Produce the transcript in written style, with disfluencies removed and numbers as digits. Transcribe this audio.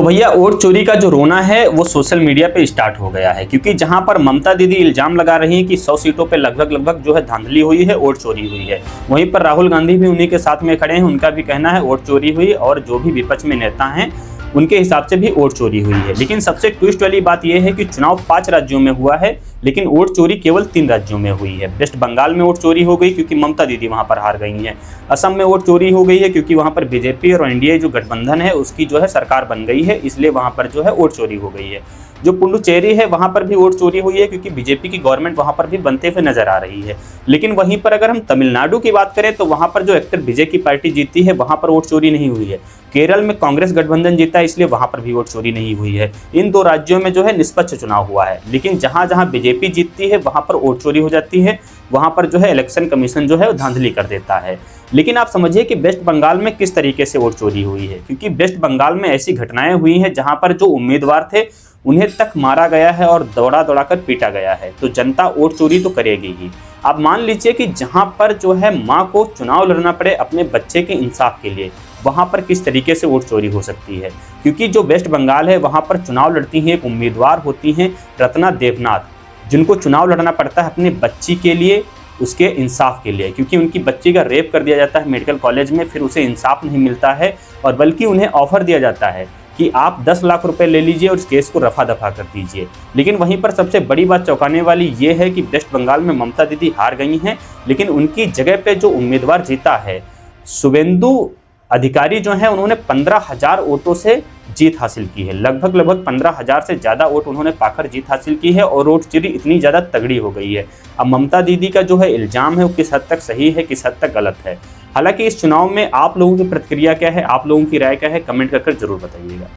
तो भैया वोट चोरी का जो रोना है वो सोशल मीडिया पे स्टार्ट हो गया है, क्योंकि जहां पर ममता दीदी इल्जाम लगा रही हैं कि 100 सीटों पे लगभग जो है धांधली हुई है, वोट चोरी हुई है, वहीं पर राहुल गांधी भी उन्हीं के साथ में खड़े हैं। उनका भी कहना है वोट चोरी हुई और जो भी विपक्ष में नेता हैं उनके हिसाब से भी वोट चोरी हुई है। लेकिन सबसे ट्विस्ट वाली बात यह है कि चुनाव 5 राज्यों में हुआ है, लेकिन वोट चोरी केवल 3 राज्यों में हुई है। वेस्ट बंगाल में वोट चोरी हो गई क्योंकि ममता दीदी वहां पर हार गई हैं। असम में वोट चोरी हो गई है क्योंकि वहां पर बीजेपी और एनडीए जो गठबंधन है उसकी जो है सरकार बन गई है, इसलिए वहां पर जो है वोट चोरी हो गई है। जो पुडुचेरी है वहां पर भी वोट चोरी हुई है क्योंकि बीजेपी की गवर्नमेंट वहां पर भी बनते हुए नजर आ रही है। लेकिन वहीं पर अगर हम तमिलनाडु की बात करें तो वहां पर जो एक्टर विजय की पार्टी जीती है वहां पर वोट चोरी नहीं हुई है। केरल में कांग्रेस गठबंधन जीता, इसलिए वहां पर भी वोट चोरी नहीं हुई है। इन 2 राज्यों में जो है निष्पक्ष चुनाव हुआ है। लेकिन जहां जहां बीजेपी जीतती है वहां पर वोट चोरी हो जाती है, वहां पर जो है इलेक्शन कमीशन जो है धांधली कर देता है। लेकिन आप समझिए कि वेस्ट बंगाल में किस तरीके से वोट चोरी हुई है, क्योंकि वेस्ट बंगाल में ऐसी घटनाएं हुई हैं जहां पर जो उम्मीदवार थे उन्हें तक मारा गया है और दौड़ा कर पीटा गया है। तो जनता वोट चोरी तो करेगी ही। आप मान लीजिए कि जहां पर जो है माँ को चुनाव लड़ना पड़े अपने बच्चे के इंसाफ के लिए, वहां पर किस तरीके से वोट चोरी हो सकती है। क्योंकि जो वेस्ट बंगाल है वहां पर चुनाव लड़ती हैं एक उम्मीदवार होती हैं रत्ना देवनाथ, जिनको चुनाव लड़ना पड़ता है अपनी बच्ची के लिए, उसके इंसाफ के लिए, क्योंकि उनकी बच्ची का रेप कर दिया जाता है मेडिकल कॉलेज में, फिर उसे इंसाफ नहीं मिलता है और बल्कि उन्हें ऑफर दिया जाता है कि आप 10 लाख रुपए ले लीजिए और इस केस को रफा दफा कर दीजिए। लेकिन वहीं पर सबसे बड़ी बात चौंकाने वाली ये है कि वेस्ट बंगाल में ममता दीदी हार गई हैं, लेकिन उनकी जगह पे जो उम्मीदवार जीता है शुभेंदु अधिकारी जो है उन्होंने 15,000 वोटों से जीत हासिल की है। लगभग 15,000 से ज़्यादा वोट उन्होंने पाकर जीत हासिल की है और वोट चोरी इतनी ज़्यादा तगड़ी हो गई है। अब ममता दीदी का जो है इल्ज़ाम है वो किस हद तक सही है, किस हद तक गलत है। हालांकि इस चुनाव में आप लोगों की प्रतिक्रिया क्या है, आप लोगों की राय क्या है, कमेंट कर जरूर बताइएगा।